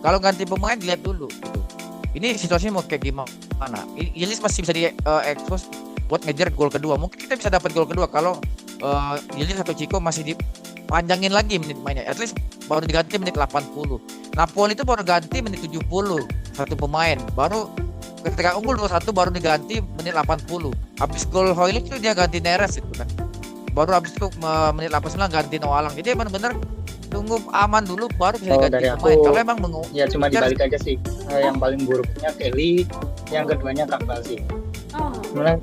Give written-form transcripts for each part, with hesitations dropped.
Kalau ganti pemain dilihat dulu gitu. Ini situasinya mau kayak gimana? Yelis masih bisa di expose buat ngejar gol kedua. Mungkin kita bisa dapat gol kedua kalau Yelis atau Chico masih dipanjangin lagi menit mainnya. At least baru diganti menit 80. Napoli itu baru ganti menit 70 satu pemain. Baru ketika unggul 2-1 baru diganti menit 80. Habis gol Hoylund itu dia ganti Neres itu kan. Baru habis itu menit 89 ganti Noalang. Jadi benar-benar tunggu aman dulu baru bisa Oh, diganti dari pemain. aku Kalau emang ya cuma dibalik aja sih. Yang paling buruknya Kelly, yang keduanya Campbell sih. Oh,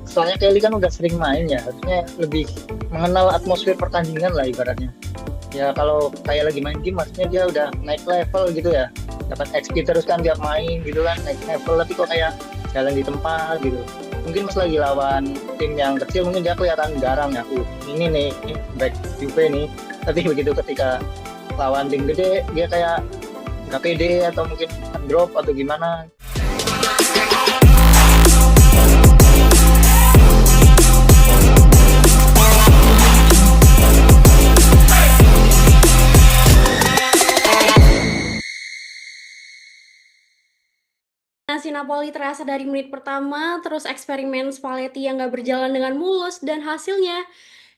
Soalnya Kelly kan udah sering main ya, harusnya lebih mengenal atmosfer pertandingan lah ibaratnya. Ya kalau kayak lagi main game, maksudnya dia udah naik level gitu ya, dapat XP terus kan tiap main gitu kan, naik level. Tapi kok kayak jalan di tempat gitu. Mungkin pas lagi lawan tim yang kecil mungkin dia kelihatan garang ya. Ini nih back Juve nih. Tapi begitu ketika lawan tim gede dia kayak nggak pede atau mungkin drop atau gimana. si Napoli terasa dari menit pertama, terus eksperimen Spalletti yang gak berjalan dengan mulus, dan hasilnya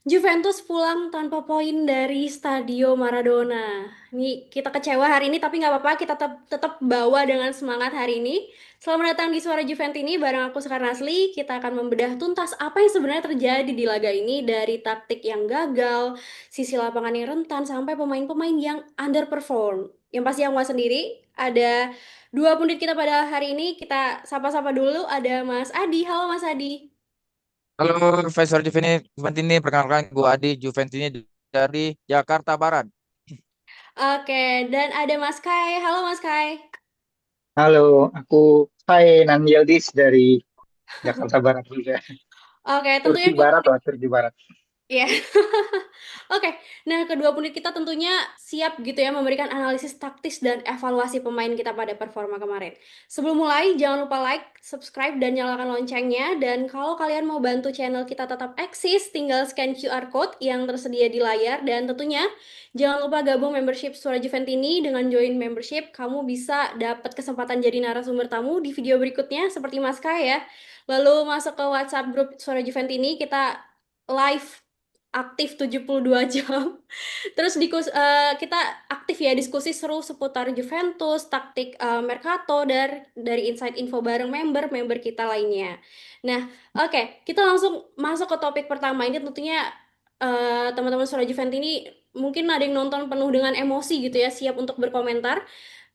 Juventus pulang tanpa poin dari Stadio Maradona. Ini kita kecewa hari ini, tapi nggak apa-apa, kita tetap bawa dengan semangat hari ini. Selamat datang di Suara Juventus ini, bareng aku Sekar Nasli. Kita akan membedah tuntas apa yang sebenarnya terjadi di laga ini, dari taktik yang gagal, sisi lapangan yang rentan, sampai pemain-pemain yang underperform. Yang pasti yang mau sendiri, ada dua pundit kita pada hari ini. Kita sapa-sapa dulu, ada Mas Adi. Halo Mas Adi. halo Faisal Juventus ini perkenalkan gue Adi Juventus ini dari Jakarta Barat. Oke, dan ada Mas Kai. Halo Mas Kai. Halo, aku Nan Yildiz dari Jakarta Barat juga. Oke, tentunya Turki Barat lah, Turki Barat. ya. Oke, nah kedua pundit kita tentunya siap gitu ya memberikan analisis taktis dan evaluasi pemain kita pada performa kemarin. Sebelum mulai, jangan lupa like, subscribe, dan nyalakan loncengnya. Dan kalau kalian mau bantu channel kita tetap eksis, tinggal scan QR Code yang tersedia di layar. Dan tentunya jangan lupa gabung membership Suara Juventini. Dengan join membership, kamu bisa dapat kesempatan jadi narasumber tamu di video berikutnya seperti Mas Kaya ya. Lalu masuk ke WhatsApp grup Suara Juventini, kita live aktif 72 jam. Terus kita aktif ya diskusi seru seputar Juventus, taktik Mercato, dari insight info bareng member kita lainnya. Nah, oke, kita langsung masuk ke topik pertama. Ini tentunya teman-teman Suara Juventus ini mungkin ada yang nonton penuh dengan emosi gitu ya, siap untuk berkomentar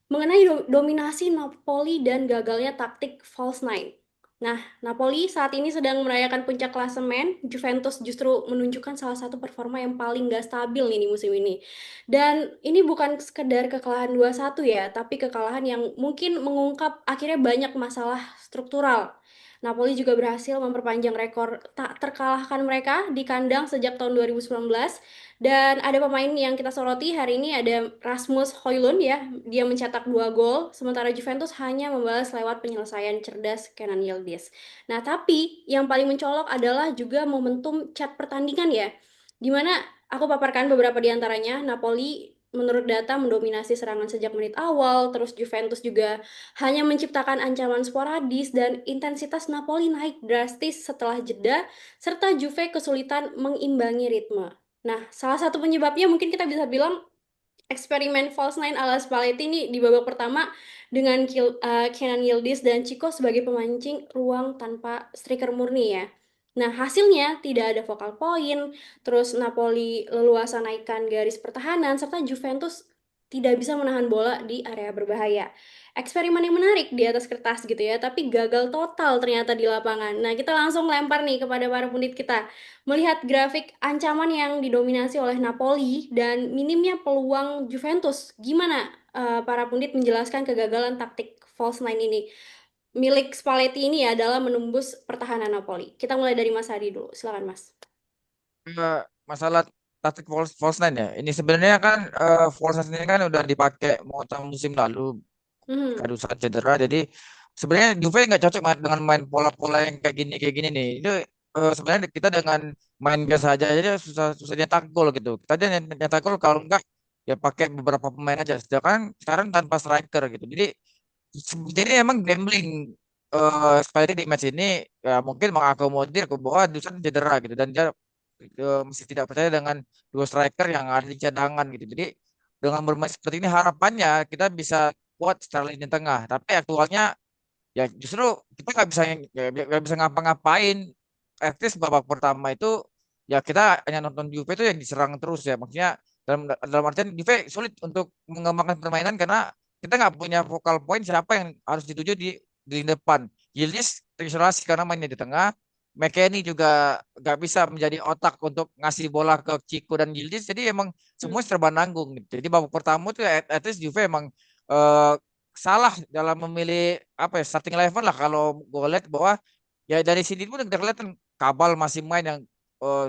mengenai dominasi Napoli dan gagalnya taktik false nine. Nah, Napoli saat ini sedang merayakan puncak klasemen. Juventus justru menunjukkan salah satu performa yang paling gak stabil nih di musim ini. Dan ini bukan sekedar kekalahan 2-1 ya, tapi kekalahan yang mungkin mengungkap akhirnya banyak masalah struktural. Napoli juga berhasil memperpanjang rekor tak terkalahkan mereka di kandang sejak tahun 2019. Dan ada pemain yang kita soroti hari ini, ada Rasmus Højlund ya. Dia mencetak 2 gol, sementara Juventus hanya membalas lewat penyelesaian cerdas Kenan Yildiz. Nah, tapi yang paling mencolok adalah juga momentum cat pertandingan ya. Dimana aku paparkan beberapa di antaranya. Napoli menurut data mendominasi serangan sejak menit awal, terus Juventus juga hanya menciptakan ancaman sporadis, dan intensitas Napoli naik drastis setelah jeda, serta Juve kesulitan mengimbangi ritme. Nah, salah satu penyebabnya mungkin kita bisa bilang eksperimen false nine ala Spalletti ini di babak pertama dengan Kenan Yildiz dan Chico sebagai pemancing ruang tanpa striker murni ya. Nah, hasilnya tidak ada vokal point, terus Napoli leluasa naikkan garis pertahanan, serta Juventus tidak bisa menahan bola di area berbahaya. Eksperimen yang menarik di atas kertas gitu ya, tapi gagal total ternyata di lapangan. Nah, kita langsung lempar nih kepada para pundit kita. Melihat grafik ancaman yang didominasi oleh Napoli dan minimnya peluang Juventus, gimana para pundit menjelaskan kegagalan taktik false nine ini? Milik Spalletti ini ya adalah menembus pertahanan Napoli. Kita mulai dari Mas Hadi dulu. Silakan Mas. Masalah taktik false nine ya. Ini sebenarnya kan false nine ini kan udah dipakai mau musim lalu Hmm. kadu saat cedera. Jadi sebenarnya Juve nggak cocok dengan main pola-pola yang kayak gini nih. Itu sebenarnya kita dengan main biasa aja susah susah nyetak gol gitu. Kita aja nyetak gol kalau enggak ya pakai beberapa pemain aja. Sedangkan sekarang tanpa striker gitu. Jadi emang gambling Spalletti di match ini ya mungkin mengakomodir ke bahwa Dusan cedera gitu dan dia masih tidak percaya dengan dua striker yang ada di cadangan gitu. Jadi dengan bermain seperti ini harapannya kita bisa kuat secara lini tengah. Tapi aktualnya ya justru kita nggak bisa ngapa-ngapain. At least babak pertama itu ya kita hanya nonton Juve itu yang diserang terus ya. Maksudnya dalam artian Juve sulit untuk mengembangkan permainan karena kita nggak punya focal point siapa yang harus dituju di lini depan. Yildiz terisolasi karena mainnya di tengah. McKennie juga nggak bisa menjadi otak untuk ngasih bola ke Chico dan Yildiz. Jadi emang Hmm. semua serba nanggung gitu. Jadi babak pertama itu at least Juve emang eh, salah dalam memilih apa ya starting eleven lah kalau gue lihat bahwa ya dari sini pun udah kelihatan Kabal masih main yang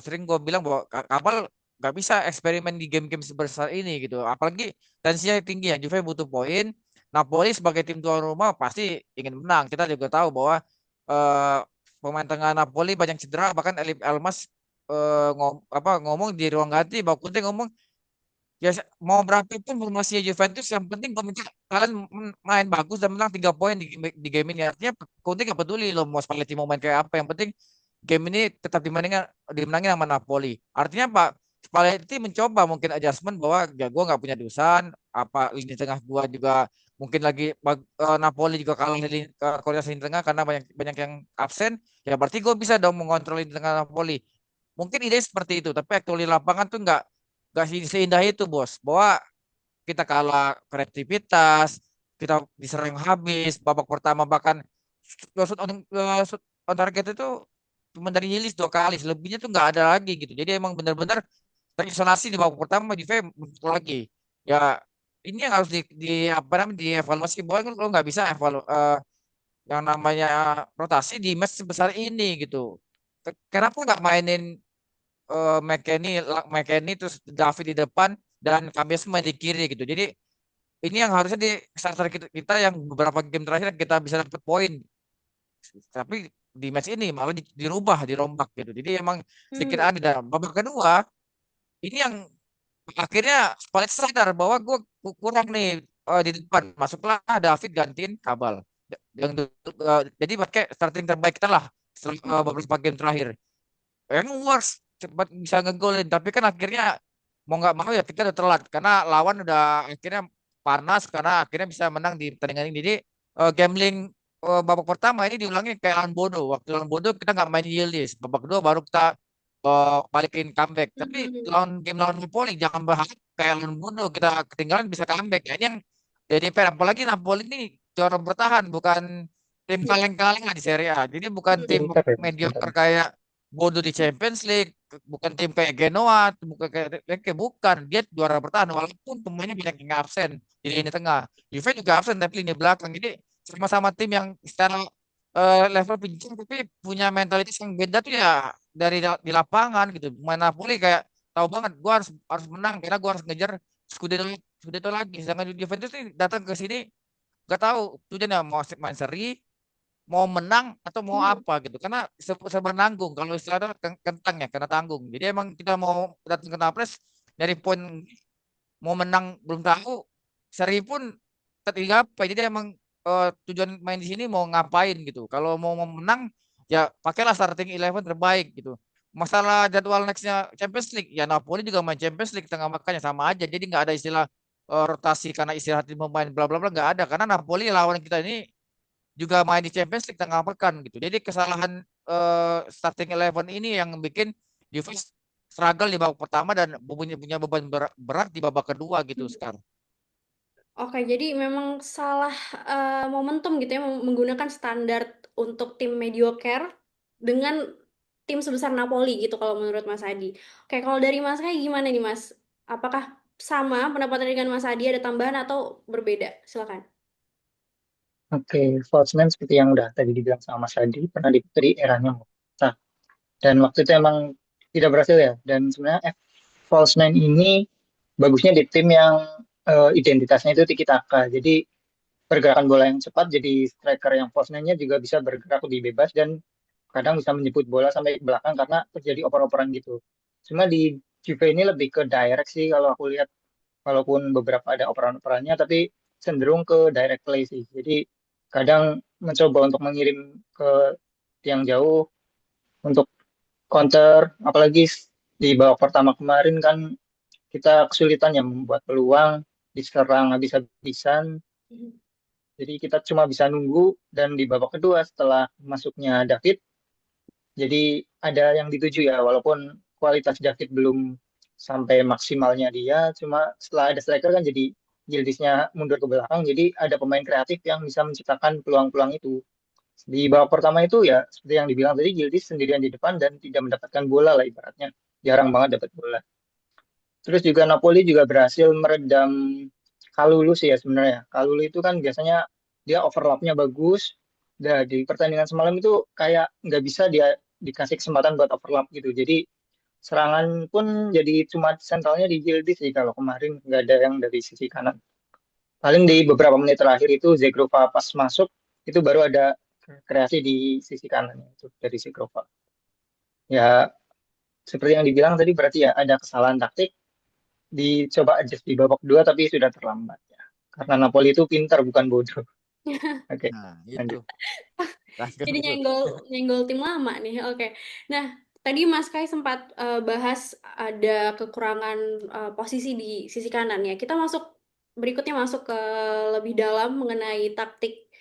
sering gue bilang bahwa Kabal nggak bisa eksperimen di game-game sebesar ini gitu apalagi tensinya tinggi ya Juve butuh poin. Napoli sebagai tim tuan rumah pasti ingin menang, kita juga tahu bahwa eh, pemain tengah Napoli banyak cedera, bahkan Elmas ngomong di ruang ganti, bahwa Conte ngomong ya mau berapapun formasinya Juventus yang penting kalian main bagus dan menang 3 poin di game ini. Artinya Conte gak peduli loh mau Spalletti mau main kayak apa, yang penting game ini tetap dimenangin sama Napoli. Artinya Pak Spalletti mencoba mungkin adjustment bahwa ya gue nggak punya Dusan, apa lini tengah gua juga mungkin lagi Napoli juga kalah di koordinasi lini tengah karena banyak banyak yang absen. Ya berarti gue bisa dong mengontrol lini tengah Napoli. Mungkin ide seperti itu, tapi aktual di lapangan tuh nggak seindah itu bos. Bahwa kita kalah kreativitas, kita diserang habis, babak pertama bahkan shoot on target itu cuma dari Nilis 2 kali, selebihnya tuh nggak ada lagi gitu. Jadi emang benar-benar terisolasi di babak pertama Juve muncul lagi. Ya ini yang harus apa namanya dievaluasi bahwa kan lo nggak bisa yang namanya rotasi di match sebesar ini gitu. Kenapa nggak mainin McKennie terus David di depan dan Kambes main di kiri gitu. Jadi ini yang harusnya di starter kita yang beberapa game terakhir kita bisa dapat poin. Tapi di match ini malah dirombak gitu. Jadi emang sedikit Hmm. aneh. Dan babak kedua ini yang akhirnya Spalletti sadar bahwa gue kurang nih di depan. Masuklah David gantiin Kabal. Jadi pakai starting terbaik kita lah setelah beberapa game terakhir. Emang worst cepat bisa ngegolin tapi kan akhirnya mau nggak mau ya kita udah telat karena lawan udah akhirnya panas karena akhirnya bisa menang di pertandingan ini. Jadi gambling babak pertama ini diulangi kayak lawan Bodo. Waktu lawan Bodo kita nggak main Yildiz, babak kedua baru kita balikin comeback. Tapi Hmm. lawan Napoli jangan berharap kayak lawan Bodo kita ketinggalan bisa comeback ya. Ini yang jadi PR, apalagi Napoli ini juara bertahan, bukan tim Ya. kaleng-kaleng lah di Serie A. Jadi bukan Hmm. tim Pintar ya Mas, pintar. mediocre kayak Bodo di Champions League, bukan tim kayak Genoa, bukan kayak bukan. Dia juara bertahan walaupun pemainnya banyak yang absen di lini tengah. Juve juga absen tapi lini belakang. Jadi sama-sama tim yang secara level pincang tapi punya mentalitas yang beda tuh ya dari di lapangan gitu. Main Napoli kayak tahu banget gua harus harus menang karena gua harus ngejar Scudetto Scudetto lagi. Sedangkan Juventus ini datang ke sini gak tahu tujuannya mau main seri, mau menang atau mau Hmm. apa gitu karena serba nanggung kalau istilahnya kentang ya karena tanggung. Jadi emang kita mau datang ke Naples dari poin, mau menang belum tahu, seri pun ketiga apa. Jadi emang tujuan main di sini mau ngapain gitu. Kalau mau menang ya pakailah starting eleven terbaik gitu. Masalah jadwal nextnya Champions League ya Napoli juga main Champions League tengah, makanya sama aja. Jadi nggak ada istilah rotasi karena istirahatin pemain bla bla bla, nggak ada karena Napoli lawan kita ini juga main di Champions League tengah pekan gitu. Jadi kesalahan starting eleven ini yang bikin Juve struggle di babak pertama dan punya beban berat di babak kedua gitu sekarang. Oke, jadi memang salah momentum gitu ya, menggunakan standar untuk tim mediocre dengan tim sebesar Napoli gitu kalau menurut Mas Adi. Oke, kalau dari Mas Kai gimana nih Mas? Apakah sama pendapatnya dengan Mas Adi, ada tambahan atau berbeda? Silakan. Oke, false nine seperti yang udah tadi dibilang sama Mas Adi, pernah diputar di eranya Morata. Dan waktu itu emang tidak berhasil ya. Dan sebenarnya false nine ini bagusnya di tim yang identitasnya itu tiki taka. Jadi pergerakan bola yang cepat, jadi striker yang false nine-nya juga bisa bergerak lebih bebas dan kadang bisa menjemput bola sampai ke belakang karena terjadi oper-operan gitu. Cuma di Juve ini lebih ke direct sih kalau aku lihat. walaupun beberapa ada operan-operannya, tapi cenderung ke direct play sih. Jadi kadang mencoba untuk mengirim ke tiang jauh untuk counter, apalagi di babak pertama kemarin kan kita kesulitan ya membuat peluang, diserang habis-habisan. Mhm. Jadi kita cuma bisa nunggu dan di babak kedua setelah masuknya David, jadi ada yang dituju ya, walaupun kualitas David belum sampai maksimalnya dia, cuma setelah ada striker kan jadi Yildiz-nya mundur ke belakang, jadi ada pemain kreatif yang bisa menciptakan peluang-peluang itu. Di babak pertama itu ya seperti yang dibilang tadi, Yildiz sendirian di depan dan tidak mendapatkan bola lah ibaratnya. Jarang banget dapat bola. Terus juga Napoli juga berhasil meredam Kalulu sih ya sebenarnya. Kalulu itu kan biasanya dia overlapnya bagus. Nah, di pertandingan semalam itu kayak nggak bisa dia dikasih kesempatan buat overlap gitu. Jadi serangan pun jadi cuma sentralnya di Gildi sih kalau kemarin nggak ada yang dari sisi kanan. Paling di beberapa menit terakhir itu Zegrova pas masuk itu baru ada kreasi di sisi kanan itu dari Zegrova. Ya seperti yang dibilang tadi berarti ya ada kesalahan taktik dicoba adjust di babak kedua tapi sudah terlambat ya. Karena Napoli itu pintar bukan bodoh. Oke, Nah, itu. lanjut. Terakhir Jadi itu. nyenggol nyenggol tim lama nih. Oke. Nah, tadi Mas Kai sempat bahas ada kekurangan posisi di sisi kanan ya. Kita berikutnya masuk ke lebih dalam mengenai taktik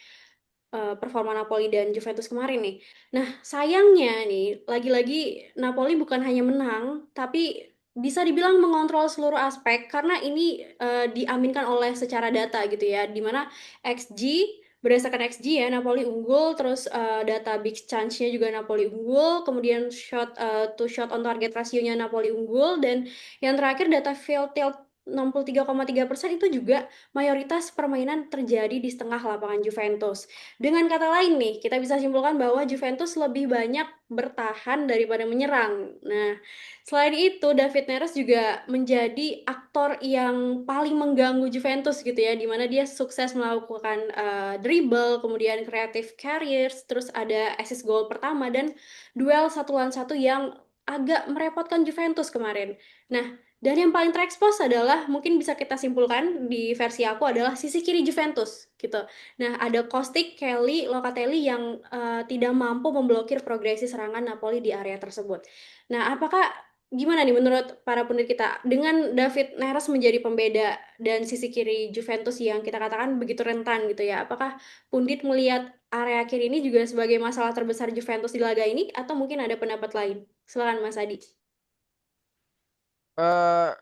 performa Napoli dan Juventus kemarin nih. Nah, sayangnya nih, lagi-lagi Napoli bukan hanya menang, tapi bisa dibilang mengontrol seluruh aspek karena ini diaminkan oleh secara data gitu ya, di mana XG berdasarkan XG ya Napoli unggul, terus data big chance-nya juga Napoli unggul, kemudian shot to shot on target rasionya Napoli unggul, dan yang terakhir data field tilt 63,3% itu juga mayoritas permainan terjadi di setengah lapangan Juventus. Dengan kata lain nih, kita bisa simpulkan bahwa Juventus lebih banyak bertahan daripada menyerang. Nah, selain itu David Neres juga menjadi aktor yang paling mengganggu Juventus gitu ya, di mana dia sukses melakukan dribble, kemudian creative carriers, terus ada assist gol pertama dan duel satu lawan satu yang agak merepotkan Juventus kemarin. Nah, dan yang paling terekspos adalah mungkin bisa kita simpulkan di versi aku adalah sisi kiri Juventus gitu. Nah, ada Kostic, Kelly, Locatelli yang tidak mampu memblokir progresi serangan Napoli di area tersebut. Nah, apakah gimana nih menurut para pendiri kita dengan David Neres menjadi pembeda dan sisi kiri Juventus yang kita katakan begitu rentan gitu ya? Apakah Pundit melihat area kiri ini juga sebagai masalah terbesar Juventus di laga ini atau mungkin ada pendapat lain? Silakan Mas Adi.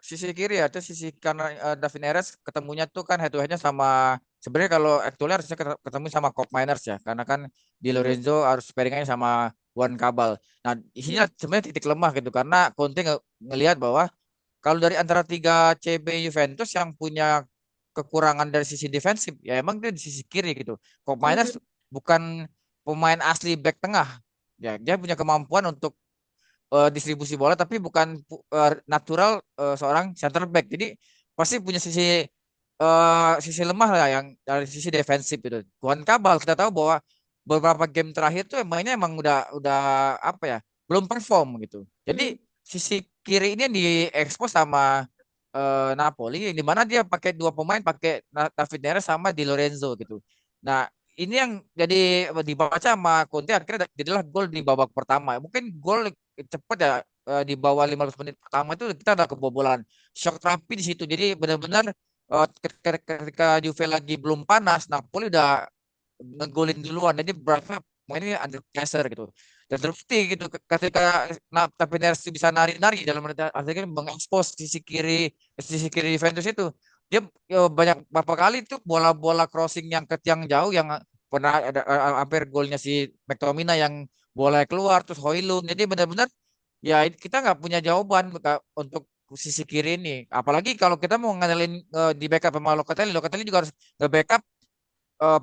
Sisi kiri atau sisi kanan David Neres ketemunya tuh kan head to headnya sama sebenarnya kalau actualnya harusnya ketemu sama Cop Miners ya karena kan Di Mhm. Lorenzo harus pairingannya sama Juan Cabal. Nah, isinya sebenarnya titik lemah gitu karena Conte ngelihat bahwa kalau dari antara tiga CB Juventus yang punya kekurangan dari sisi defensif ya emang dia di sisi kiri gitu. Cop Miners Mhm. bukan pemain asli back tengah. Ya, dia punya kemampuan untuk distribusi bola tapi bukan natural seorang center back. Jadi pasti punya sisi lemah lah yang dari sisi defensif itu. Juan Cabal kita tahu bahwa beberapa game terakhir tuh mainnya emang udah apa ya belum perform gitu. Jadi Mhm. sisi kiri ini yang diekspos sama Napoli di mana dia pakai dua pemain pakai David Neres sama Di Lorenzo gitu. Nah, ini yang jadi dibaca sama Conte akhirnya jadilah gol di babak pertama. Mungkin gol cepet ya di bawah 15 menit pertama itu kita ada kebobolan. Shock terapi di situ. Jadi benar-benar ketika Juve lagi belum panas, Napoli udah ngegolin duluan. Jadi berapa mainnya under pressure gitu. Dan terbukti gitu ketika Tapineres bisa nari-nari dalam artinya mengekspos sisi kiri Juventus itu. Dia banyak beberapa kali tuh bola-bola crossing yang ke tiang jauh yang pernah ada hampir golnya si McTominay yang bola keluar terus Højlund. Jadi benar-benar ya kita nggak punya jawaban untuk sisi kiri ini. Apalagi kalau kita mau ngandelin di backup sama Locatelli, Locatelli juga harus nge-backup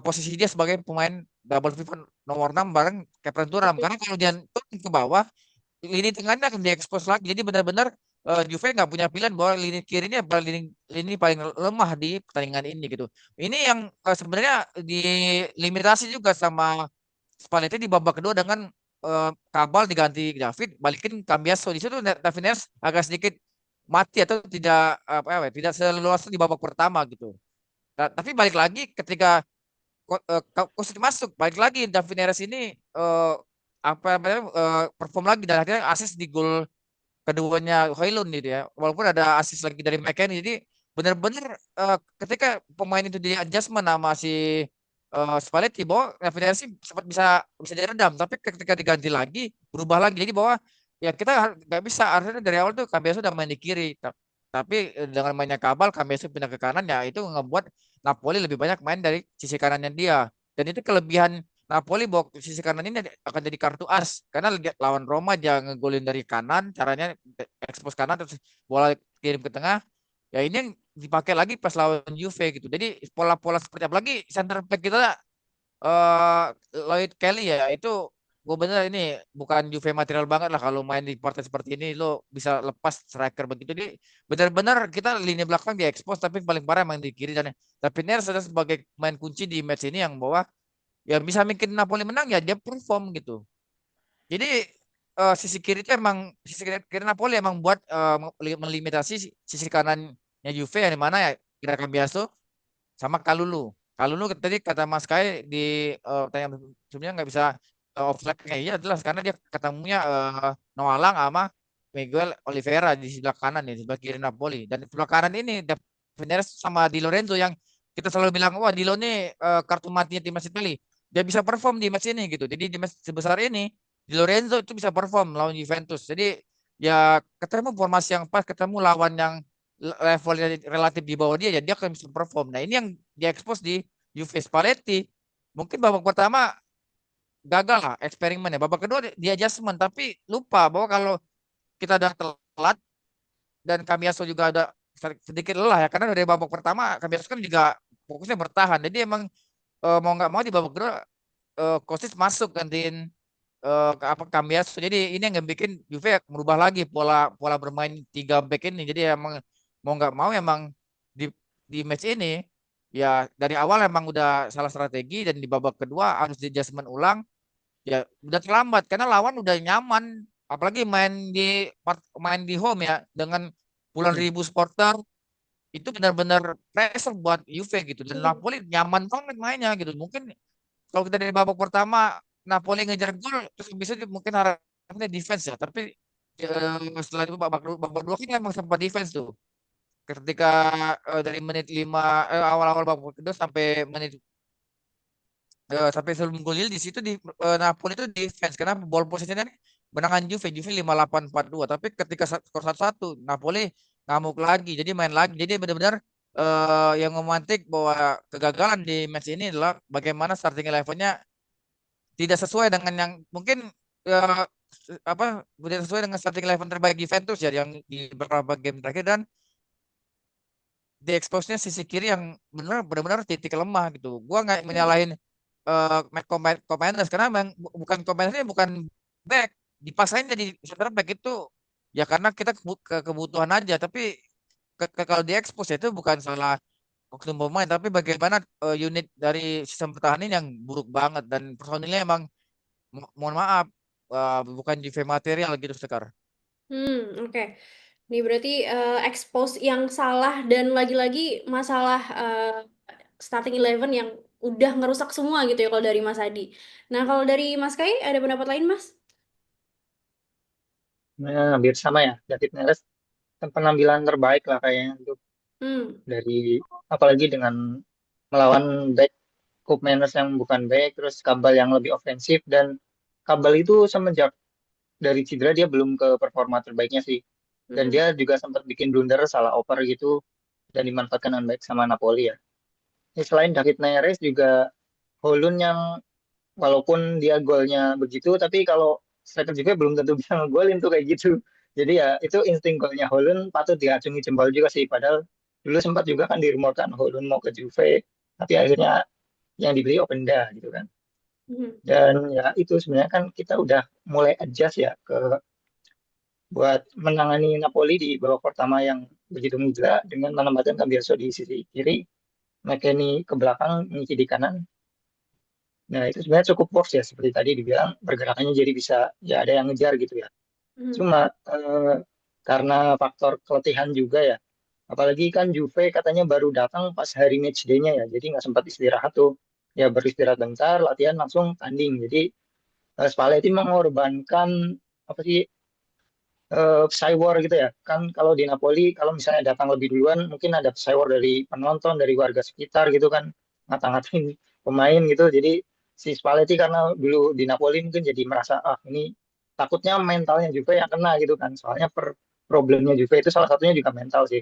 posisi dia sebagai pemain double pivot nomor 6 bareng Kepren Turam. Karena kalau dia turun ke bawah, lini tengahnya akan diekspos lagi. Jadi benar-benar Juve nggak punya pilihan bahwa lini kirinya lini paling lemah di pertandingan ini gitu. Ini yang sebenarnya dilimitasi juga sama Spalletti di babak kedua dengan Kabal diganti David, balikin Cambiaso. Di situ David Neres agak sedikit mati atau tidak apa ya, tidak seleluasa di babak pertama gitu. Nah, tapi balik lagi ketika Kostic masuk, balik lagi David Neres ini apa namanya perform lagi dan akhirnya asis di gol keduanya Højlund gitu ya. Walaupun ada asis lagi dari McKennie. Jadi benar-benar ketika pemain itu di adjustment sama si Spalletti bahwa Rafinha sempat bisa bisa diredam, tapi ketika diganti lagi berubah lagi. Jadi bahwa ya kita nggak bisa artinya dari awal tuh Cambiaso udah main di kiri. Tapi dengan mainnya Kabal, Cambiaso pindah ke kanan ya itu ngebuat Napoli lebih banyak main dari sisi kanannya dia. Dan itu kelebihan Napoli bahwa sisi kanan ini akan jadi kartu as karena lawan Roma dia ngegolin dari kanan, caranya ekspos kanan terus bola kirim ke tengah. Ya ini yang dipakai lagi pas lawan Juve gitu. Jadi pola-pola seperti apa lagi center back kita Lloyd Kelly ya itu gue bener ini bukan Juve material banget lah kalau main di partai seperti ini lo bisa lepas striker begitu. Jadi benar-benar kita lini belakang diekspos tapi paling parah emang di kiri dan tapi Neres adalah sebagai main kunci di match ini yang bawa ya bisa bikin Napoli menang ya dia perform gitu. Jadi sisi kiri itu emang sisi kiri Napoli emang buat melimitasi sisi kanannya Juve yang di mana ya gerakan biasa sama Kalulu. Kalulu tadi kata Mas Kai di tanya sebelumnya nggak bisa offside kayak iya jelas karena dia ketemunya Noalang sama Miguel Oliveira di sebelah kanan nih, di sebelah kiri Napoli. Dan di sebelah kanan ini Neres sama Di Lorenzo yang kita selalu bilang wah Di Lo nih kartu matinya timnas Italia. Dia bisa perform di match ini gitu. Jadi di match sebesar ini Di Lorenzo itu bisa perform lawan Juventus. Jadi ya ketemu formasi yang pas, ketemu lawan yang levelnya relatif di bawah dia, ya dia akan bisa perform. Nah ini yang diekspos di Juve Spalletti. Mungkin babak pertama gagal lah eksperimen ya. Babak kedua dia adjustment, tapi lupa bahwa kalau kita udah telat dan Kamiaso juga ada sedikit lelah ya, karena dari babak pertama Kamiaso kan juga fokusnya bertahan. Jadi emang mau nggak mau di babak kedua Kosis masuk gantiin apa Cambiaso. Jadi ini yang bikin Juve merubah lagi pola pola bermain tiga back ini. Jadi emang mau nggak mau emang di di match ini ya dari awal emang udah salah strategi dan di babak kedua harus di adjustment ulang. Ya udah terlambat karena lawan udah nyaman. Apalagi main di home ya dengan puluhan Hmm. ribu supporter itu benar-benar pressure buat Juve gitu dan Hmm. Napoli nyaman banget mainnya gitu. Mungkin kalau kita dari babak pertama Napoli ngejar gol terus bisa mungkin harapannya defense ya tapi setelah itu babak dua kan emang sempat defense tuh ketika dari menit 5 awal-awal babak kedua sampai menit sampai sebelum gol di situ di Napoli itu defense karena ball possession menangan Juve 58-42 tapi ketika skor 1-1 Napoli ngamuk lagi jadi main lagi jadi benar-benar yang memantik bahwa kegagalan di match ini adalah bagaimana starting elevennya tidak sesuai dengan yang mungkin eh, apa tidak sesuai dengan starting eleven terbaik Juventus ya yang di beberapa game terakhir dan dieksposnya sisi kiri yang benar-benar titik lemah gitu. Gua nggak menyalahin Kopenhagen karena memang bukan Kopenhagen bukan back dipaksain jadi center back itu ya karena kita kebutuhan aja tapi kalau diekspos ya itu bukan salah oknum pemain tapi bagaimana unit dari sistem pertahanan yang buruk banget dan personilnya emang mohon maaf bukan Juve material gitu Sekar. Oke. Ini berarti expose yang salah dan lagi-lagi masalah starting eleven yang udah ngerusak semua gitu ya kalau dari Mas Adi. Nah, kalau dari Mas Kai ada pendapat lain, Mas? Nah, hampir sama ya. David Neres kan penampilan terbaik lah kayaknya untuk Hmm. dari apalagi dengan melawan back Koopmeiners yang bukan back, terus Kabal yang lebih ofensif dan Kabal itu semenjak dari cedera dia belum ke performa terbaiknya sih. Dan Mm-mm. dia juga sempat bikin blunder salah oper gitu dan dimanfaatkan dengan baik sama Napoli ya. Selain David Neres juga Holun yang walaupun dia golnya begitu, tapi kalau striker juga belum tentu bisa ngegolin tuh kayak gitu. Jadi ya itu insting golnya Holun patut diacungi jempol juga sih. Padahal dulu sempat juga kan dirumorkan Holun mau ke Juve, tapi akhirnya yang dibeli Openda gitu kan. Mhm. Dan ya itu sebenarnya kan kita udah mulai adjust ya ke buat menangani Napoli di babak pertama yang begitu menggila dengan menempatkan Cambiaso di sisi kiri, McKennie ke belakang, Miki di kanan. Nah, itu sebenarnya cukup works ya, seperti tadi dibilang pergerakannya jadi bisa ya ada yang ngejar gitu ya. Mhm. Cuma karena faktor keletihan juga ya. Apalagi kan Juve katanya baru datang pas hari match day-nya ya, jadi nggak sempat istirahat tuh. Ya baru istirahat bentar, latihan langsung tanding. Jadi Spalletti mengorbankan apa sih Psywar gitu ya. Kan kalau di Napoli kalau misalnya datang lebih duluan mungkin ada Psywar dari penonton, dari warga sekitar gitu kan ngata-ngatain pemain gitu. Jadi si Spalletti karena dulu di Napoli mungkin jadi merasa ini takutnya mentalnya Juve yang kena gitu kan. Soalnya problemnya Juve itu salah satunya juga mental sih.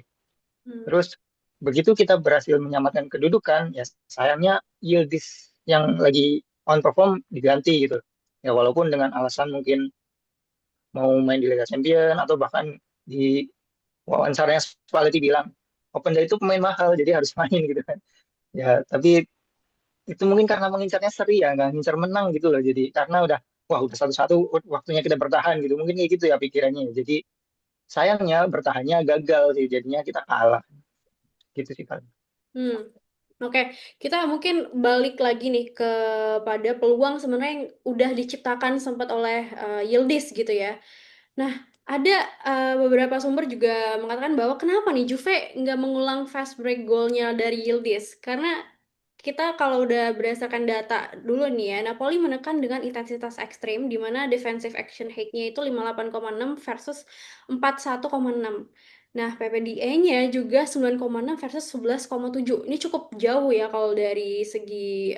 Hmm. Terus begitu kita berhasil menyelamatkan kedudukan, ya sayangnya Yildiz yang lagi on perform diganti gitu. Ya walaupun dengan alasan mungkin mau main di Liga Champions atau bahkan di wawancaranya Spalletti bilang Openda itu pemain mahal jadi harus main gitu kan. Ya tapi itu mungkin karena mengincarnya seri ya nggak ngincar menang gitu loh. Jadi karena udah 1-1 waktunya kita bertahan gitu. Mungkin kayak gitu ya pikirannya. Jadi sayangnya bertahannya gagal sih jadinya kita kalah gitu sih kan. Hmm. Oke, kita mungkin balik lagi nih kepada peluang sebenarnya yang udah diciptakan sempat oleh Yildiz gitu ya. Nah, ada beberapa sumber juga mengatakan bahwa kenapa nih Juve nggak mengulang fast break goalnya dari Yildiz? Karena kita kalau udah berdasarkan data dulu nih ya, Napoli menekan dengan intensitas ekstrim di mana defensive action hate-nya itu 58,6 versus 41,6. Nah, PPDA-nya juga 9,6 versus 11,7. Ini cukup jauh ya kalau dari segi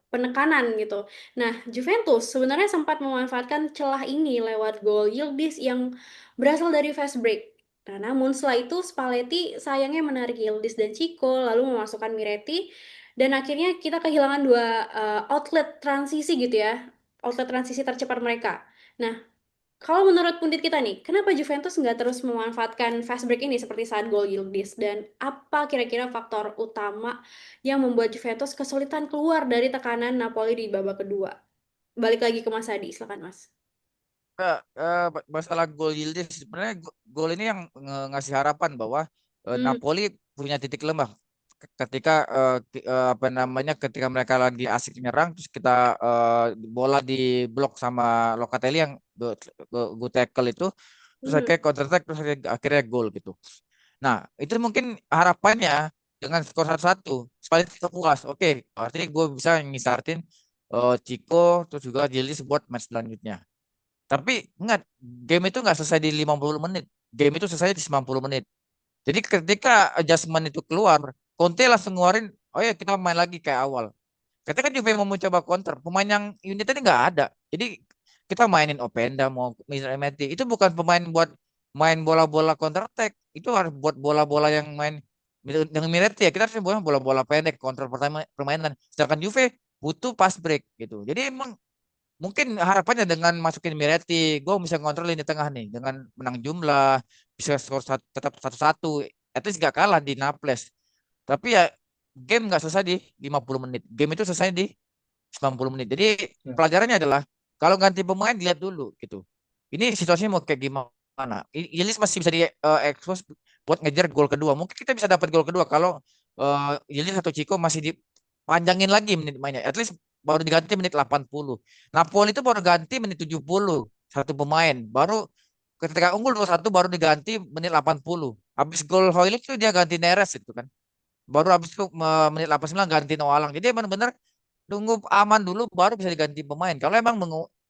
penekanan gitu. Nah, Juventus sebenarnya sempat memanfaatkan celah ini lewat gol Yildiz yang berasal dari fast break. Nah, namun setelah itu Spalletti sayangnya menarik Yildiz dan Chico lalu memasukkan Miretti dan akhirnya kita kehilangan dua outlet transisi gitu ya. Outlet transisi tercepat mereka. Nah, kalau menurut pundit kita nih, kenapa Juventus nggak terus memanfaatkan fast break ini seperti saat gol Yildiz? Dan apa kira-kira faktor utama yang membuat Juventus kesulitan keluar dari tekanan Napoli di babak kedua? Balik lagi ke Mas Adi, silakan Mas. Masalah gol Yildiz sebenarnya gol ini yang ngasih harapan bahwa Hmm, Napoli punya titik lemah ketika apa namanya ketika mereka lagi asik nyerang terus kita bola di blok sama Locatelli yang go tackle itu terus hmm, akhirnya counter attack terus akhirnya gol gitu. Nah, itu mungkin harapannya dengan skor 1-1 paling kita puas. Oke, artinya gue bisa ngisartin Chico terus juga Yildiz buat match selanjutnya. Tapi ingat, game itu nggak selesai di 50 menit. Game itu selesai di 90 menit. Jadi ketika adjustment itu keluar, Conte langsung ngeluarin, oh ya kita main lagi kayak awal. Ketika Juve mau mencoba counter, pemain yang unit tadi nggak ada. Jadi kita mainin Openda, mau misalnya Messi. Itu bukan pemain buat main bola-bola counter attack. Itu harus buat bola-bola yang main dengan Miretti ya. Kita harus buat bola-bola pendek, kontrol permainan. Sedangkan Juve butuh pass break gitu. Jadi emang mungkin harapannya dengan masukin Miretti, gue bisa ngontrolin di tengah nih dengan menang jumlah, bisa skor tetap 1-1, at least gak kalah di Naples. Tapi ya game nggak selesai di 50 menit. Game itu selesai di 90 menit. Jadi Ya. pelajarannya adalah kalau ganti pemain dilihat dulu gitu. Ini situasinya mau kayak gimana? Yelis masih bisa di expose buat ngejar gol kedua. Mungkin kita bisa dapat gol kedua kalau Yelis atau Chico masih dipanjangin lagi menit mainnya. At least baru diganti menit 80. Napoli itu baru ganti menit 70 satu pemain. Baru ketika unggul 2-1 baru diganti menit 80. Habis gol Hoylund itu dia ganti Neres itu kan. Baru habis itu menit 89 ganti Noalang. Jadi benar-benar tunggu aman dulu baru bisa diganti pemain. Kalau emang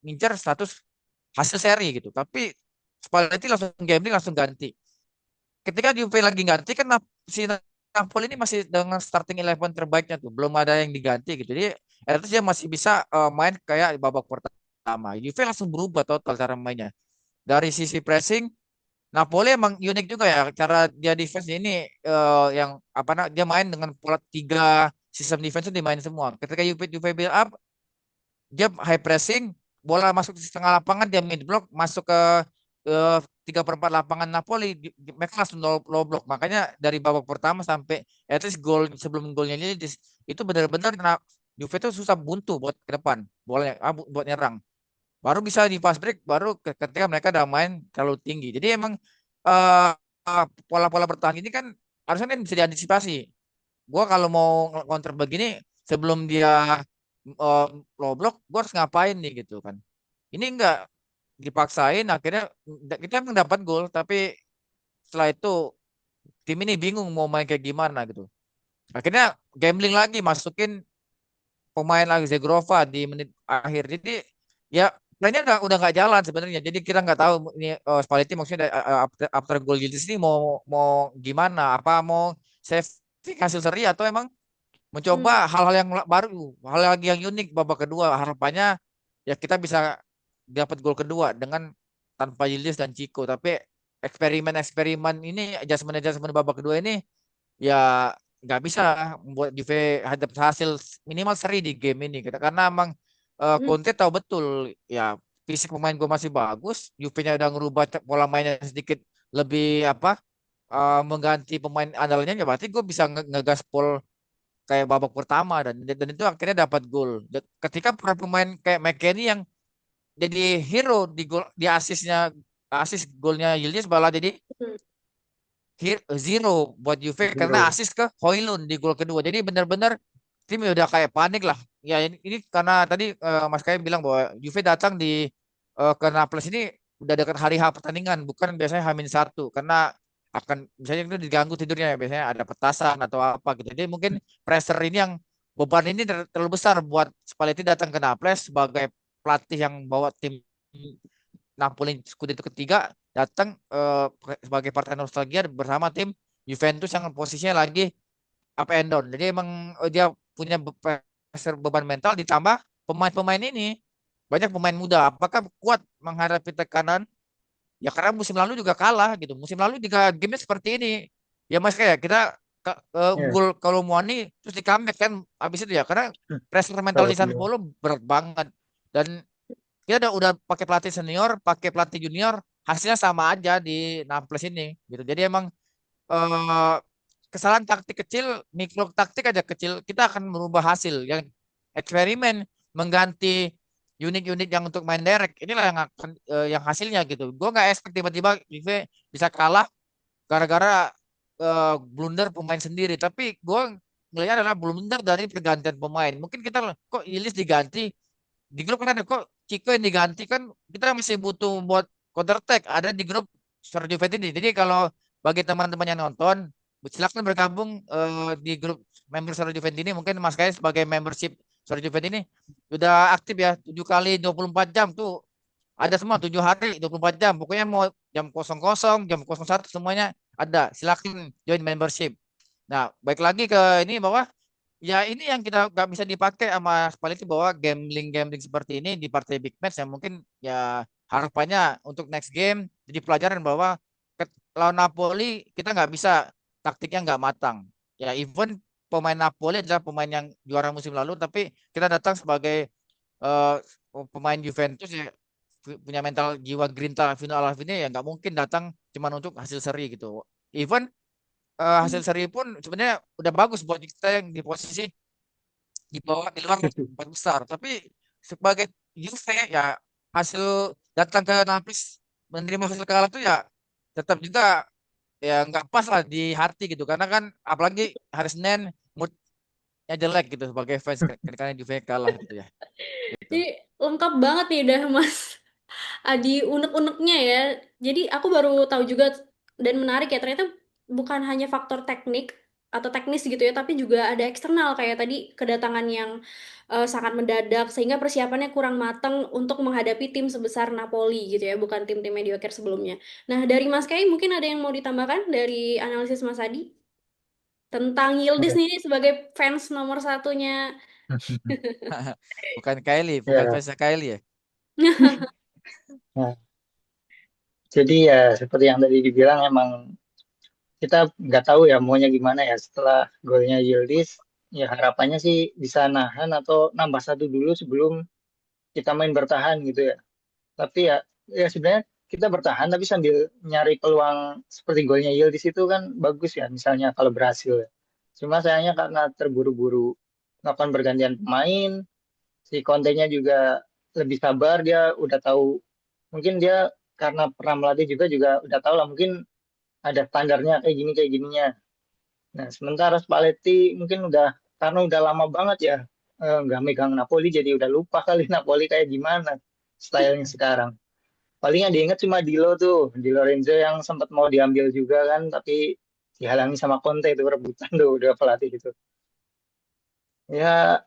mengincar status hasil seri gitu. Tapi Spalletti langsung gambling langsung ganti. Ketika Juve lagi ganti kan si Napoli ini masih dengan starting 11 terbaiknya tuh. Belum ada yang diganti gitu. Jadi at least dia masih bisa main kayak di babak pertama. Juve langsung berubah total cara mainnya. Dari sisi pressing Napoli emang unik juga ya cara dia defense ini yang apa dia main dengan pola tiga sistem defense itu dimain semua. Ketika Juve build up, dia high pressing, bola masuk di setengah lapangan, dia mid block masuk ke 3/4 lapangan Napoli, mereka langsung low block. Makanya dari babak pertama sampai at least gol sebelum golnya ini itu benar-benar Juve itu susah buntu buat ke depan, bolanya buat nyerang. Baru bisa di fast break, baru ketika mereka udah main terlalu tinggi. Jadi emang pola-pola bertahan ini kan harusnya kan bisa diantisipasi. Gua kalau mau counter begini sebelum dia uh, low block, gua harus ngapain nih gitu kan. Ini enggak dipaksain akhirnya kita emang dapat gol tapi setelah itu tim ini bingung mau main kayak gimana gitu. Akhirnya gambling lagi, masukin pemain lagi Zegrova di menit akhir. Jadi ya mainnya udah nggak jalan sebenarnya. Jadi kita nggak tahu ini Spalletti maksudnya after goal Yildiz ini mau mau gimana? Apa mau saving hasil seri atau emang Hmm. mencoba hal-hal yang baru, hal lagi yang unik babak kedua. Harapannya ya kita bisa dapat gol kedua dengan tanpa Yildiz dan Chico. Tapi eksperimen-eksperimen ini, adjustment-adjustment babak kedua ini ya nggak bisa membuat Juve hadap hasil minimal seri di game ini kita, karena emang Hmm. Conte tahu betul ya fisik pemain gue masih bagus, Juve-nya udah ngerubah pola mainnya sedikit lebih apa, mengganti pemain andalnya, ya berarti gue bisa ngegaspol kayak babak pertama, dan itu akhirnya dapat gol. Ketika pemain kayak McKennie yang jadi hero di gol, di asisnya, asis golnya Yildiz malah jadi Hmm. zero buat Juve karena Zero. asis ke Højlund di gol kedua. Jadi benar-benar tim udah kayak panik lah. Ya ini karena tadi Mas Kaya bilang bahwa Juve datang di ke Naples ini udah dekat hari H pertandingan, bukan biasanya H-1 karena akan misalnya itu diganggu tidurnya, biasanya ada petasan atau apa gitu. Jadi mungkin pressure ini yang beban ini terlalu besar buat Spalletti datang ke Naples sebagai pelatih yang bawa tim Napoli Scudetto ketiga, datang sebagai partai nostalgia bersama tim Juventus yang posisinya lagi up and down. Jadi emang dia punya beban mental, ditambah pemain-pemain ini banyak pemain muda. Apakah kuat menghadapi tekanan? Ya karena musim lalu juga kalah gitu. Musim lalu juga game seperti ini. Ya Mas, kayak kita Ya. unggul kalau Muani terus di comeback kan habis itu ya, karena pressure mental di Babak San kedua. Paulo berat banget. Dan kita udah pakai pelatih senior, pakai pelatih junior, hasilnya sama aja di Naples ini gitu. Jadi emang eh, kesalahan taktik kecil, mikro taktik aja kecil, kita akan merubah hasil. Yang eksperimen mengganti unit-unit yang untuk main direct, inilah yang akan yang hasilnya gitu. Gue nggak expect tiba-tiba Juve bisa kalah gara-gara blunder pemain sendiri. Tapi gue ngelihat adalah blunder dari pergantian pemain. Mungkin kita kok Ilis diganti di grup kan, ada kok Chico yang diganti, kan kita masih butuh buat counter attack, ada di grup Sergio Juventus. Jadi kalau bagi teman-teman yang nonton, silakan bergabung di grup member Sergio Juventus ini. Mungkin Mas Kais sebagai membership Sergio Juventus ini udah aktif ya, 7 kali 24 jam tuh ada semua, 7 hari 24 jam, pokoknya mau jam 00 jam 01 semuanya ada, silakan join membership. Nah, baik lagi ke ini bahwa ya ini yang kita nggak bisa dipakai sama Spalletti, bahwa gambling-gambling seperti ini di partai big match yang mungkin ya harapannya untuk next game jadi pelajaran bahwa lawan Napoli kita nggak bisa, taktiknya nggak matang. Ya even pemain Napoli adalah pemain yang juara musim lalu, tapi kita datang sebagai eh, pemain Juventus ya punya mental jiwa grinta final ini, ya nggak mungkin datang cuma untuk hasil seri gitu. Even hasil seri pun sebenarnya udah bagus buat kita yang di posisi di bawah, di luar empat besar. Tapi sebagai Juve ya hasil datang ke Naples menerima hasil kalah tuh ya tetap juga ya nggak pas lah di hati gitu. Karena kan apalagi hari Senin moodnya jelek gitu sebagai fans karena Juve kalah gitu ya. Gitu. Jadi lengkap banget nih udah Mas Adi unek-uneknya ya. Jadi aku baru tahu juga dan menarik ya, ternyata bukan hanya faktor teknik atau teknis gitu ya, tapi juga ada eksternal kayak tadi kedatangan yang sangat mendadak sehingga persiapannya kurang matang untuk menghadapi tim sebesar Napoli gitu ya, bukan tim-tim mediocre sebelumnya. Nah, dari Mas Kay mungkin ada yang mau ditambahkan dari analisis Mas Adi tentang Yildiz Ya. nih sebagai fans nomor satunya. Bukan Kylie, bukan Ya. fansnya Kylie ya. Nah, jadi ya seperti yang tadi dibilang, emang kita nggak tahu ya maunya gimana ya setelah golnya Yildiz. Ya harapannya sih bisa nahan atau nambah satu dulu sebelum kita main bertahan gitu ya. Tapi ya, ya sebenarnya kita bertahan tapi sambil nyari peluang seperti golnya Yildiz itu kan bagus ya, misalnya kalau berhasil ya. Cuma sayangnya karena terburu-buru melakukan pergantian pemain, si Conte-nya juga lebih sabar, dia udah tahu, mungkin dia karena pernah melatih juga udah tahu lah mungkin ada standarnya kayak gini kayak gininya. Nah, sementara Spalletti mungkin udah, karena udah lama banget ya nggak megang Napoli, jadi udah lupa kali Napoli kayak gimana stylenya sekarang. Paling yang diingat cuma Dilo tuh, Di Lorenzo yang sempat mau diambil juga kan, tapi dihalangi sama Conte itu rebutan tuh udah pelatih itu. Ya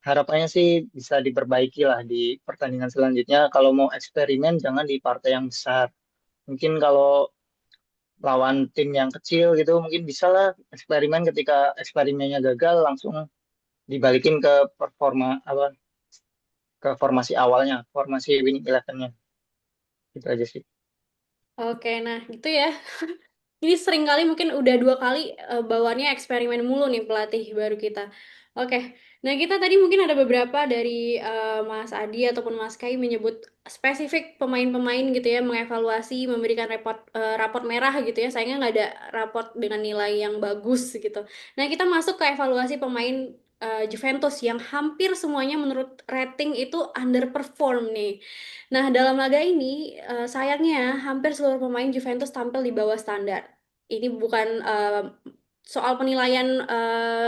harapannya sih bisa diperbaiki lah di pertandingan selanjutnya. Kalau mau eksperimen jangan di partai yang besar. Mungkin kalau lawan tim yang kecil gitu mungkin bisa lah eksperimen, ketika eksperimennya gagal langsung dibalikin ke performa apa, ke formasi awalnya, formasi winning eleven-nya. Gitu aja sih. Oke, nah gitu ya. Ini sering kali mungkin udah 2 kali bawaannya eksperimen mulu nih pelatih baru kita. Oke, nah kita tadi mungkin ada beberapa dari Mas Adi ataupun Mas Kai menyebut spesifik pemain-pemain gitu ya, mengevaluasi, memberikan raport merah gitu ya. Sayangnya nggak ada raport dengan nilai yang bagus gitu. Nah kita masuk ke evaluasi pemain Juventus yang hampir semuanya menurut rating itu underperform nih. Nah, dalam laga ini, sayangnya hampir seluruh pemain Juventus tampil di bawah standar. Ini bukan soal penilaian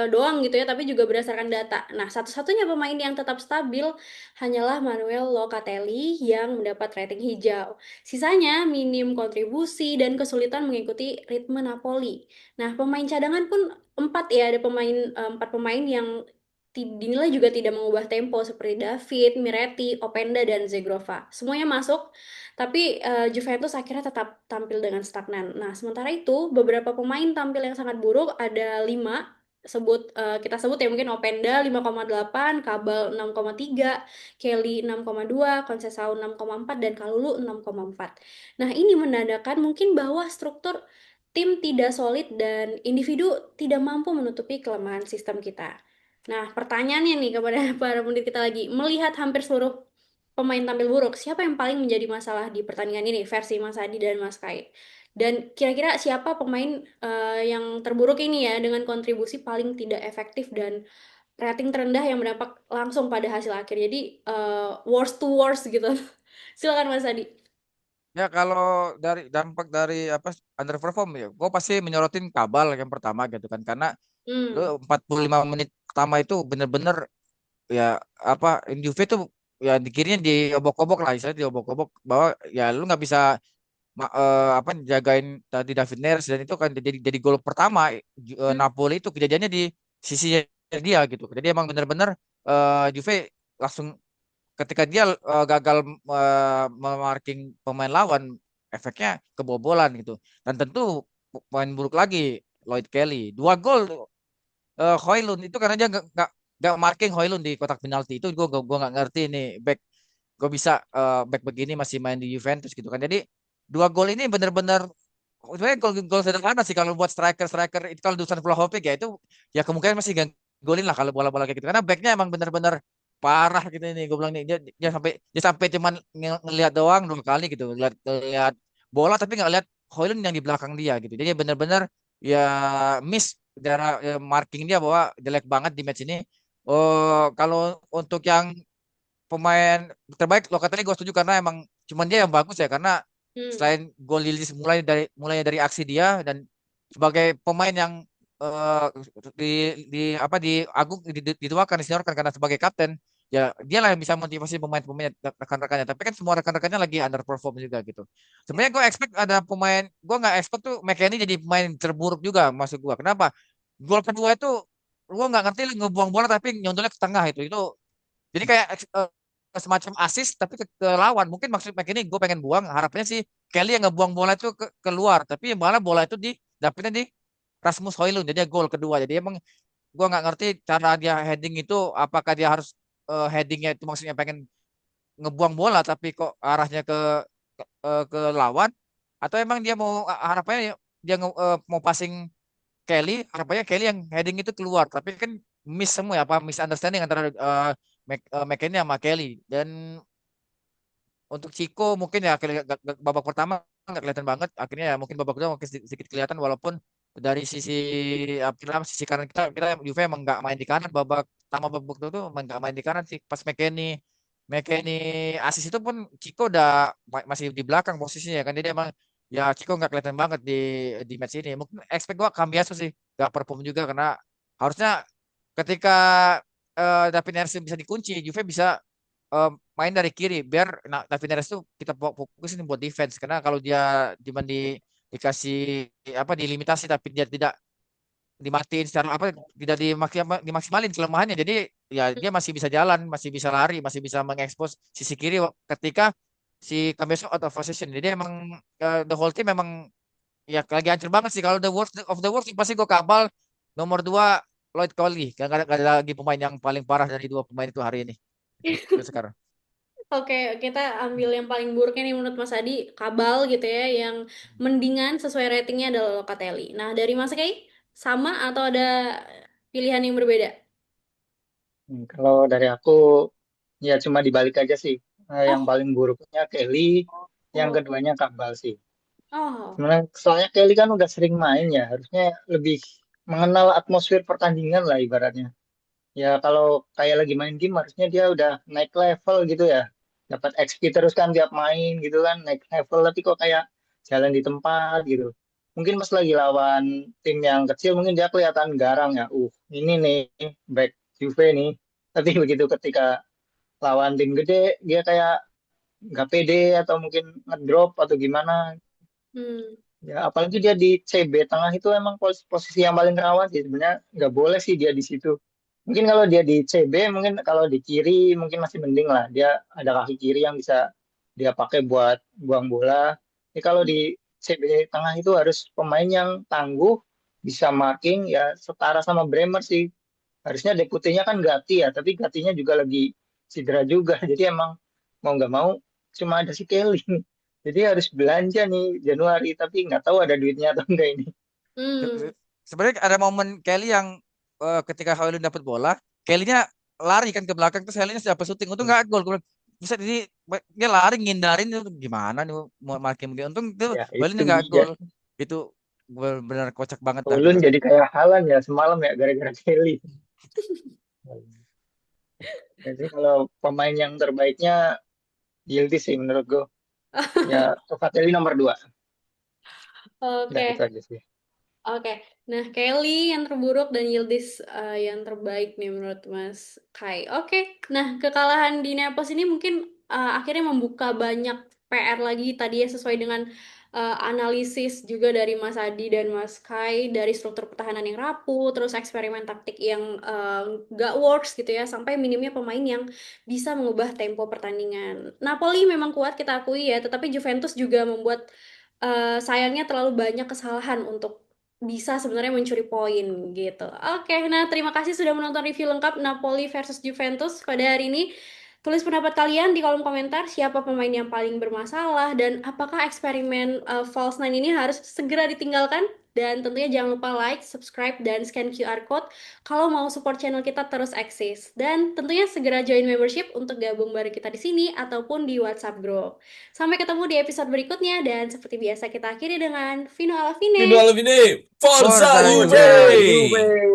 doang gitu ya, tapi juga berdasarkan data. Nah, satu-satunya pemain yang tetap stabil hanyalah Manuel Locatelli yang mendapat rating hijau. Sisanya minim kontribusi dan kesulitan mengikuti ritme Napoli. Nah, pemain cadangan pun empat ya, ada empat pemain yang dinilai juga tidak mengubah tempo seperti David, Miretti, Openda, dan Zegrova. Semuanya masuk, tapi Juventus akhirnya tetap tampil dengan stagnan. Nah, sementara itu beberapa pemain tampil yang sangat buruk, ada 5. Kita sebut ya mungkin Openda 5,8, Kabal 6,3, Kelly 6,2, Conceição 6,4, dan Kalulu 6,4. Nah, ini menandakan mungkin bahwa struktur tim tidak solid dan individu tidak mampu menutupi kelemahan sistem kita. Nah, pertanyaannya nih kepada para penduduk kita lagi, melihat hampir seluruh pemain tampil buruk, siapa yang paling menjadi masalah di pertandingan ini versi Mas Adi dan Mas Kai? Dan kira-kira siapa pemain yang terburuk ini ya dengan kontribusi paling tidak efektif dan rating terendah yang berdampak langsung pada hasil akhir. Jadi worst to worst gitu. Silakan Mas Adi. Ya kalau dari dampak dari apa underperform ya, gue pasti menyorotin Kabal yang pertama gitu kan, karena Hmm. lu 45 menit pertama itu bener-bener ya apa Juve tuh ya dikirinya diobok-obok lah, istilahnya diobok-obok bahwa ya lu nggak bisa apa jagain tadi David Neres, dan itu kan jadi gol pertama Hmm. Napoli itu kejadiannya di sisi dia gitu. Jadi emang bener-bener Juve langsung ketika dia gagal memarking pemain lawan, efeknya kebobolan gitu. Dan tentu pemain buruk lagi Lloyd Kelly, 2 gol Højlund itu karena dia nggak marking Højlund di kotak penalti itu, gue nggak ngerti nih back gue bisa back begini masih main di Juventus gitu kan. Jadi 2 gol ini bener-bener sebenarnya gol sederhana sih kalau buat striker itu, kalau Dusan Vlahovic ya itu ya kemungkinan masih golin lah kalau bola-bola kayak gitu, karena backnya emang bener-bener parah gitu nih, gue bilang nih dia sampai cuman ngelihat doang 2 kali gitu, ngelihat bola tapi nggak lihat Højlund yang di belakang dia gitu. Jadi bener-bener ya miss darah marking dia bahwa jelek banget di match ini. Oh, kalau untuk yang pemain terbaik Locatelli gue setuju, karena emang cuman dia yang bagus ya, karena Hmm. selain gol Lilis mulai dari aksi dia, dan sebagai pemain yang eh, di apa di agung dituakan diseniorkan karena sebagai kapten, ya dia lah yang bisa motivasi pemain-pemain rekan-rekannya, tapi kan semua rekan-rekannya lagi underperform juga gitu. Sebenarnya gue expect ada pemain, gue nggak expect tuh McKennie jadi pemain terburuk juga masuk gue. Kenapa? Gol kedua itu gue nggak ngerti, lu ngebuang bola tapi nyondolnya ke tengah itu jadi kayak semacam assist tapi ke lawan. Mungkin maksud ini gue pengen buang, harapannya sih Kelly yang ngebuang bola itu keluar, tapi malah bola itu dapetnya di Rasmus Højlund, jadi gol kedua. Jadi emang gue nggak ngerti cara dia heading itu, apakah dia harus headingnya itu maksudnya pengen ngebuang bola tapi kok arahnya ke lawan, atau emang dia mau harapannya dia mau passing Kelly, harapannya Kelly yang heading itu keluar, tapi kan miss semua ya, apa misunderstanding antara McKennie sama Kelly. Dan untuk Chico mungkin ya babak pertama nggak kelihatan banget, akhirnya ya mungkin babak kedua mungkin sedikit kelihatan, walaupun dari sisi apa namanya, sisi kanan kita Juve emang nggak main di kanan, babak pertama babak kedua tuh emang nggak main di kanan sih, pas McKennie McKennie asis itu pun Chico udah masih di belakang posisinya kan, jadi emang ya Chico nggak kelihatan banget di match ini. Mungkin expect gua Cambiaso sih nggak perform juga, karena harusnya ketika David Neres bisa dikunci, Juve bisa main dari kiri biar David Neres tuh kita fokusin buat defense, karena kalau dia dikasih apa dilimitasi tapi dia tidak dimatiin secara apa tidak dimaksimalin kelemahannya, jadi ya dia masih bisa jalan, masih bisa lari, masih bisa mengekspos sisi kiri ketika si Cameso out of position. Jadi emang the whole team memang ya lagi hancur banget sih. Kalau the worst of the worst pasti gue kabal nomor 2 Lloyd Cowley. Gak ada lagi pemain yang paling parah dari dua pemain itu hari ini. Itu sekarang. Oke, kita ambil yang paling buruknya nih menurut Mas Adi, Kabal gitu ya, yang mendingan sesuai ratingnya adalah Locatelli. Nah, dari Mas Kay, sama atau ada pilihan yang berbeda? Kalau dari aku ya cuma dibalik aja sih. Yang Oh, paling buruknya Kelly, yang oh, keduanya Kabal sih. oh. Sebenarnya soalnya Kelly kan udah sering main ya, harusnya lebih mengenal atmosfer pertandingan lah ibaratnya. Ya kalau kayak lagi main game harusnya dia udah naik level gitu ya. Dapat XP terus kan tiap main gitu kan, naik level tapi kok kayak jalan di tempat gitu. Mungkin pas lagi lawan tim yang kecil mungkin dia kelihatan garang ya. Ini nih back Juve nih. Tapi begitu ketika lawan tim gede dia kayak nggak pede atau mungkin ngedrop atau gimana. Hmm. Ya, apalagi dia di CB tengah itu emang posisi yang paling rawan sih. Sebenarnya nggak boleh sih dia di situ. Mungkin kalau dia di CB, mungkin kalau di kiri mungkin masih mending lah. Dia ada kaki kiri yang bisa dia pakai buat buang bola. Tapi kalau di CB tengah itu harus pemain yang tangguh, bisa marking, ya setara sama Bremer sih. Harusnya deputinya kan Gatti ya, tapi Gattinya juga lagi cedera juga. Jadi emang mau nggak mau cuma ada si Kelly. Jadi harus belanja nih Januari, tapi nggak tahu ada duitnya atau enggak ini. Hmm. Sebenarnya ada momen Kelly yang ketika Haaland dapat bola, Kelly-nya lari kan ke belakang terus Haaland dapat syuting. Untung nggak gol. Gue bilang, bisa ini dia lari ngindarin itu gimana nih mau marking dia. Untung itu Ya Haaland itu nggak dia. gol. Itu benar kocak banget dah Ulun gue. jadi kayak Halan ya semalam ya gara-gara Kelly. Jadi kalau pemain yang terbaiknya Yildiz sih menurut gue. Ya Tofatelli nomor 2. Udah itu Oke. aja sih. Oke, nah Kelly yang terburuk dan Yildiz yang terbaik nih menurut Mas Kai. Oke, nah kekalahan di Naples ini mungkin akhirnya membuka banyak PR lagi tadi ya sesuai dengan analisis juga dari Mas Adi dan Mas Kai dari struktur pertahanan yang rapuh, terus eksperimen taktik yang gak works gitu ya, sampai minimnya pemain yang bisa mengubah tempo pertandingan. Napoli memang kuat kita akui ya, tetapi Juventus juga membuat sayangnya terlalu banyak kesalahan untuk bisa sebenarnya mencuri poin gitu. Oke, nah terima kasih sudah menonton review lengkap Napoli versus Juventus pada hari ini. Tulis pendapat kalian di kolom komentar siapa pemain yang paling bermasalah dan apakah eksperimen false nine ini harus segera ditinggalkan. Dan tentunya jangan lupa like, subscribe, dan scan QR code kalau mau support channel kita terus eksis. Dan tentunya segera join membership untuk gabung bareng kita di sini ataupun di WhatsApp group. Sampai ketemu di episode berikutnya dan seperti biasa kita akhiri dengan Vino alla Fino fine. alla fine, Forza Forza Forza Juve! Juve. Juve.